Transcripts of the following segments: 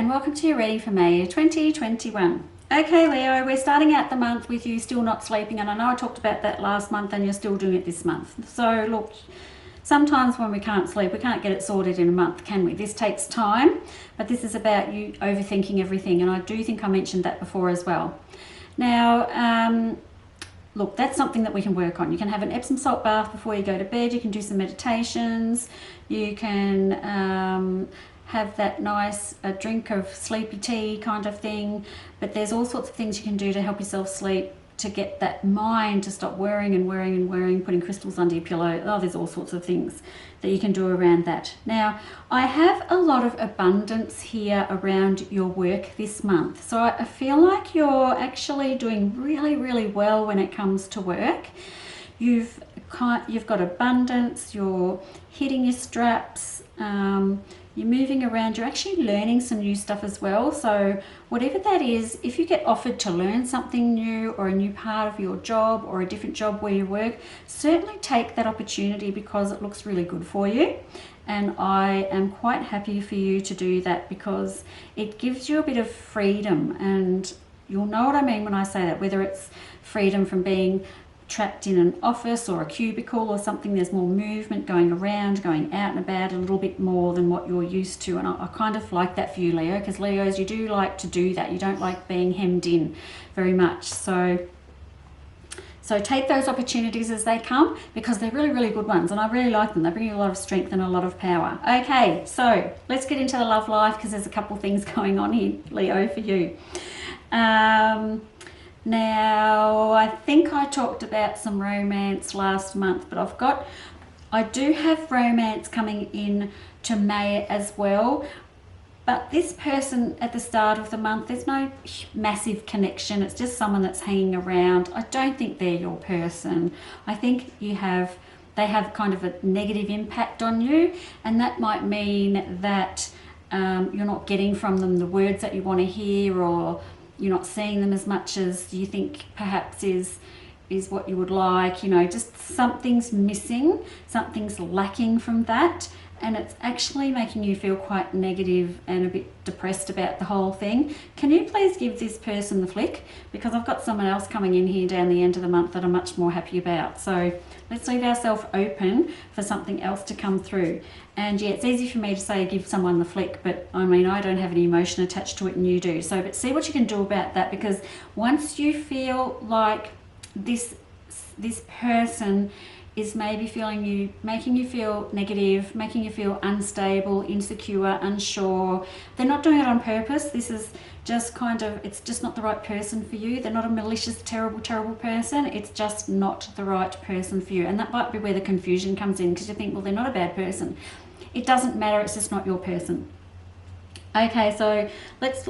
and welcome to your reading for May 2021. Okay, Leo, we're starting out the month with you still not sleeping, and I know I talked about that last month and you're still doing it this month. So look, sometimes when we can't sleep, we can't get it sorted in a month, can we? This takes time, but this is about you overthinking everything, and I do think I mentioned that before as well. Now, look, that's something that we can work on. You can have an Epsom salt bath before you go to bed. You can do some meditations. You can have that nice drink of sleepy tea kind of thing. But there's all sorts of things you can do to help yourself sleep, to get that mind to stop worrying and worrying and worrying, putting crystals under your pillow. Oh, there's all sorts of things that you can do around that. Now, I have a lot of abundance here around your work this month. So I feel like you're actually doing really, really well when it comes to work. You've got abundance, you're hitting your straps, you're moving around, you're actually learning some new stuff as well. So whatever that is, if you get offered to learn something new or a new part of your job or a different job where you work, certainly take that opportunity because it looks really good for you. And I am quite happy for you to do that because it gives you a bit of freedom, and you'll know what I mean when I say that, whether it's freedom from being trapped in an office or a cubicle or something. There's more movement going around, going out and about a little bit more than what you're used to, and I kind of like that for you, Leo, because Leos, you do like to do that. You don't like being hemmed in very much. So take those opportunities as they come because they're really, really good ones, and I really like them. They bring you a lot of strength and a lot of power. Okay, so let's get into the love life because there's a couple things going on here, Leo, for you. Now, I think I talked about some romance last month, but I do have romance coming in to May as well. But this person at the start of the month, there's no massive connection. It's just someone that's hanging around. I don't think they're your person. I think they have kind of a negative impact on you, and that might mean that you're not getting from them the words that you want to hear, or you're not seeing them as much as you think perhaps is what you would like. You know, just something's missing, something's lacking from that, and it's actually making you feel quite negative and a bit depressed about the whole thing. Can you please give this person the flick? Because I've got someone else coming in here down the end of the month that I'm much more happy about. So let's leave ourselves open for something else to come through. And yeah, it's easy for me to say give someone the flick, but I mean, I don't have any emotion attached to it and you do. So, but see what you can do about that, because once you feel like this person is maybe making you feel negative, making you feel unstable, insecure, unsure. They're not doing it on purpose. This is just it's just not the right person for you. They're not a malicious, terrible, terrible person. It's just not the right person for you. And that might be where the confusion comes in, because you think, well, they're not a bad person. It doesn't matter. It's just not your person. Okay, so let's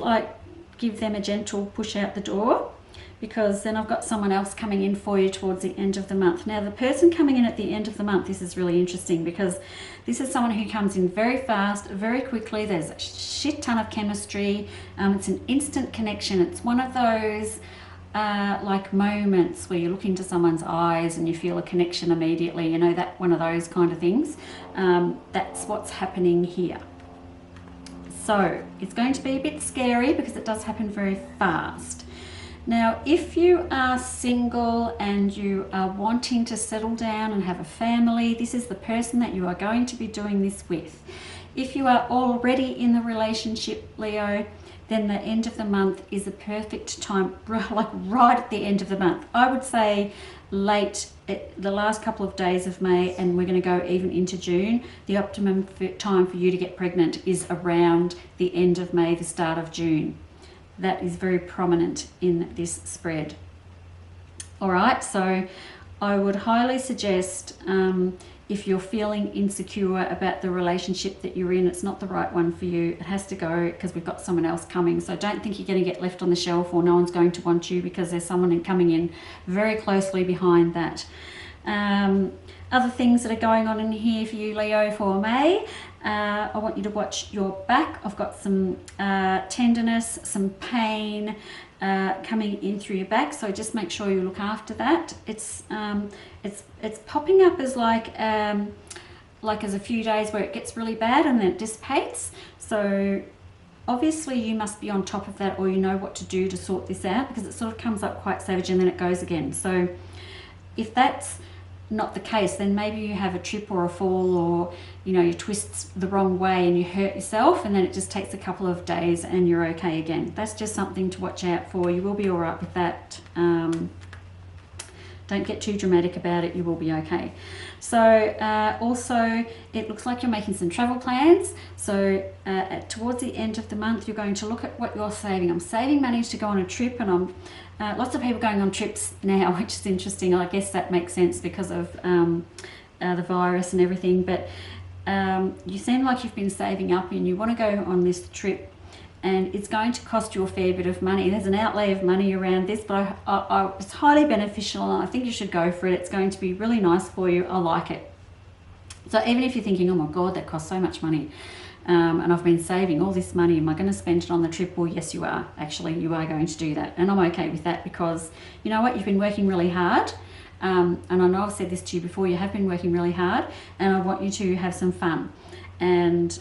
give them a gentle push out the door, because then I've got someone else coming in for you towards the end of the month. Now, the person coming in at the end of the month, this is really interesting because this is someone who comes in very fast, very quickly. There's a shit ton of chemistry. It's an instant connection. It's one of those moments where you look into someone's eyes and you feel a connection immediately. You know, that one of those kind of things. That's what's happening here. So it's going to be a bit scary because it does happen very fast. Now, if you are single and you are wanting to settle down and have a family, this is the person that you are going to be doing this with. If you are already in the relationship, Leo, then the end of the month is a perfect time, like right at the end of the month. I would say late, the last couple of days of May, and we're going to go even into June. The optimum time for you to get pregnant is around the end of May, the start of June. That is very prominent in this spread. All right, so I would highly suggest if you're feeling insecure about the relationship that you're in, it's not the right one for you, it has to go, because we've got someone else coming. So don't think you're going to get left on the shelf or no one's going to want you, because there's someone coming in very closely behind that. Other things that are going on in here for you, Leo, for May. I want you to watch your back. I've got some tenderness, some pain coming in through your back, so just make sure you look after that. It's popping up as like as a few days where it gets really bad and then it dissipates. So obviously you must be on top of that, or you know what to do to sort this out, because it sort of comes up quite savage and then it goes again. So if that's not the case, then maybe you have a trip or a fall, or you twist the wrong way and you hurt yourself, and then it just takes a couple of days and you're okay again. That's just something to watch out for. You will be all right with that. Don't get too dramatic about it, you will be okay. So also, it looks like you're making some travel plans. So towards the end of the month, you're going to look at what you're saving. I'm saving money to go on a trip, and I'm lots of people going on trips now, which is interesting. I guess that makes sense because of the virus and everything. But you seem like you've been saving up and you want to go on this trip, and it's going to cost you a fair bit of money. There's an outlay of money around this, but it's highly beneficial, and I think you should go for it. It's going to be really nice for you. I like it. So even if you're thinking, oh my God, that costs so much money, and I've been saving all this money, am I going to spend it on the trip? Well, yes, you are. Actually, you are going to do that. And I'm okay with that, because you know what? You've been working really hard. And I know I've said this to you before, you have been working really hard, and I want you to have some fun and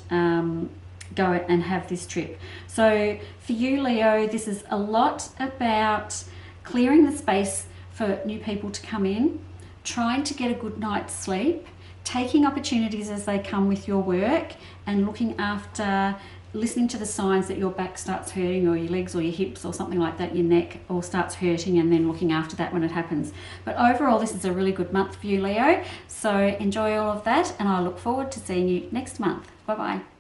go and have this trip. So for you, Leo, this is a lot about clearing the space for new people to come in, trying to get a good night's sleep, taking opportunities as they come with your work, and looking after, listening to the signs that your back starts hurting, or your legs or your hips or something like that, your neck all starts hurting, and then looking after that when it happens. But overall, this is a really good month for you, Leo. So enjoy all of that, and I look forward to seeing you next month. Bye-bye.